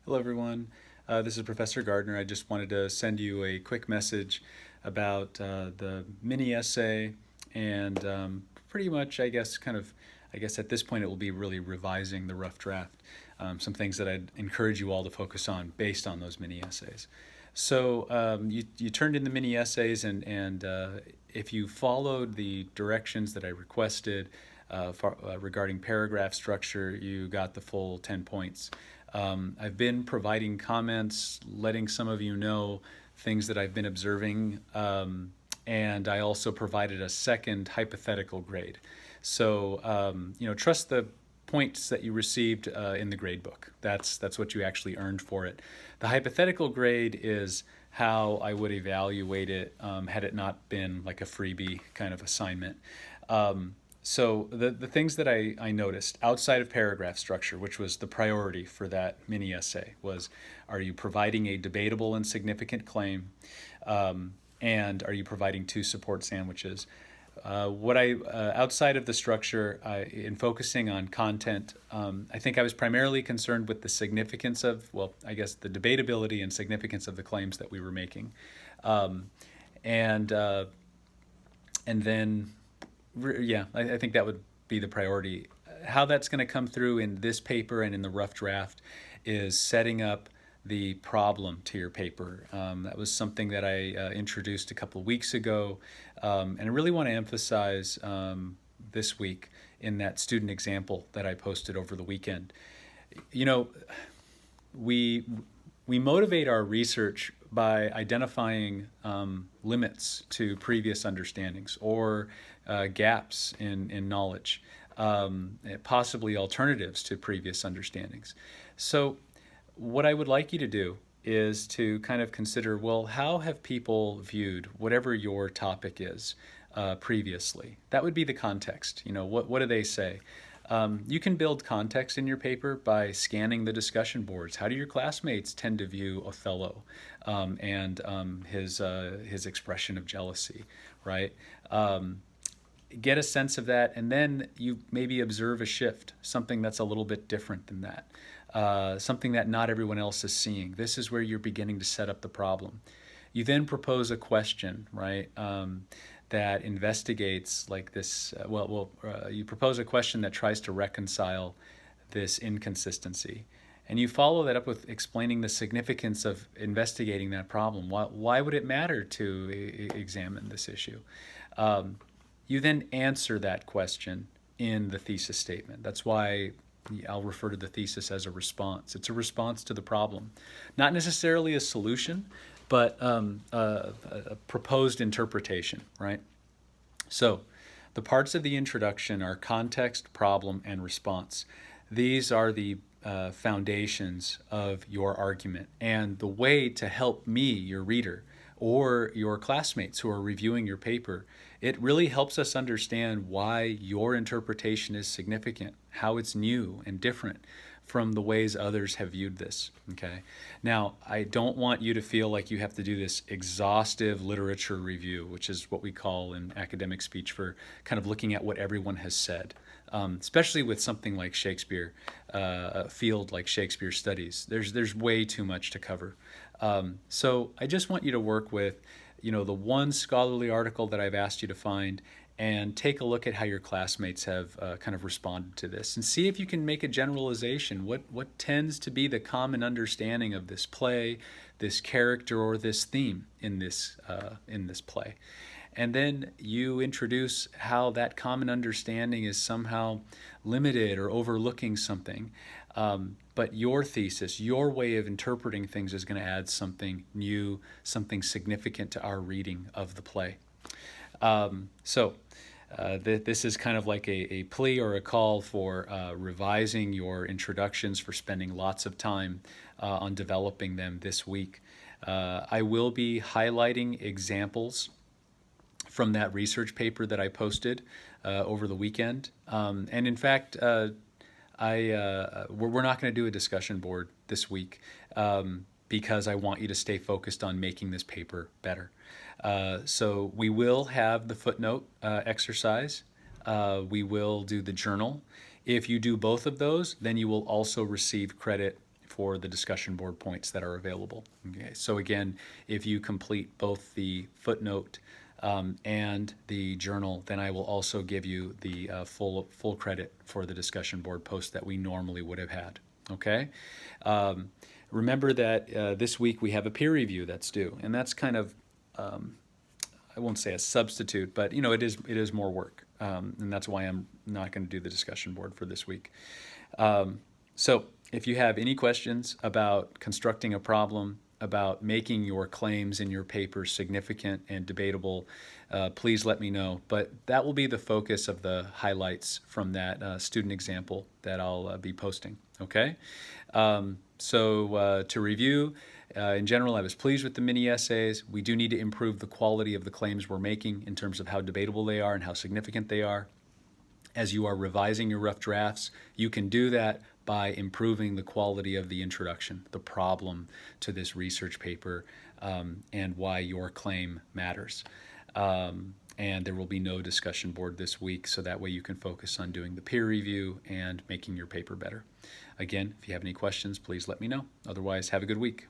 Hello, everyone. This is Professor Gardner. I just wanted to send you a quick message about the mini essay and pretty much, I guess at this point it will be really revising the rough draft. Some things that I'd encourage you all to focus on based on those mini essays. So you turned in the mini essays, and if you followed the directions that I requested regarding paragraph structure, you got the full 10 points. I've been providing comments, letting some of you know things that I've been observing, and I also provided a second hypothetical grade. So, trust the points that you received in the grade book. That's what you actually earned for it. The hypothetical grade is how I would evaluate it had it not been like a freebie kind of assignment. So the things that I noticed outside of paragraph structure, which was the priority for that mini essay, was, are you providing a debatable and significant claim? And are you providing two support sandwiches? Outside of the structure, in focusing on content, I think I was primarily concerned with the significance of, well, I guess the debatability and significance of the claims that we were making. And then, yeah, I think that would be the priority. How that's going to come through in this paper and in the rough draft is setting up the problem to your paper. That was something that I introduced a couple of weeks ago, and I really want to emphasize this week in that student example that I posted over the weekend. You know, we motivate our research by identifying limits to previous understandings or gaps in knowledge, possibly alternatives to previous understandings. So what I would like you to do is to kind of consider, well, how have people viewed whatever your topic is previously? That would be the context. You know, what do they say? You can build context in your paper by scanning the discussion boards. How do your classmates tend to view Othello and his expression of jealousy, right? Get a sense of that, and then you maybe observe a shift, something that's a little bit different than that, something that not everyone else is seeing. This is where you're beginning to set up the problem. You then propose a question, right, that investigates like this. You propose a question that tries to reconcile this inconsistency. And you follow that up with explaining the significance of investigating that problem. Why would it matter to examine this issue? You then answer that question in the thesis statement. That's why I'll refer to the thesis as a response. It's a response to the problem. Not necessarily a solution, but a proposed interpretation, right? So the parts of the introduction are context, problem, and response. These are the foundations of your argument. And the way to help me, your reader, or your classmates who are reviewing your paper, it really helps us understand why your interpretation is significant, how it's new and different from the ways others have viewed this, okay? Now, I don't want you to feel like you have to do this exhaustive literature review, which is what we call in academic speech for kind of looking at what everyone has said, especially with something like Shakespeare, a field like Shakespeare studies. There's way too much to cover. So I just want you to work with, the one scholarly article that I've asked you to find, and take a look at how your classmates have kind of responded to this, and see if you can make a generalization. What tends to be the common understanding of this play, this character, or this theme in this play? And then you introduce how that common understanding is somehow limited or overlooking something. But your thesis, your way of interpreting things is going to add something new, something significant to our reading of the play. This is kind of like a plea or a call for revising your introductions, for spending lots of time on developing them this week. I will be highlighting examples from that research paper that I posted over the weekend. And in fact, we're not going to do a discussion board this week because I want you to stay focused on making this paper better. So we will have the footnote exercise. We will do the journal. If you do both of those, then you will also receive credit for the discussion board points that are available. Okay, so again, if you complete both the footnote and the journal, then I will also give you the full credit for the discussion board post that we normally would have had. Okay. Remember that this week we have a peer review that's due, and that's kind of I won't say a substitute, but it is more work, and that's why I'm not going to do the discussion board for this week. So if you have any questions about constructing a problem, about making your claims in your paper significant and debatable, please let me know. But that will be the focus of the highlights from that student example that I'll be posting. Okay? So to review, in general, I was pleased with the mini essays. We do need to improve the quality of the claims we're making in terms of how debatable they are and how significant they are. As you are revising your rough drafts, you can do that by improving the quality of the introduction, the problem to this research paper, and why your claim matters. And there will be no discussion board this week, so that way you can focus on doing the peer review and making your paper better. Again, if you have any questions, please let me know. Otherwise, have a good week.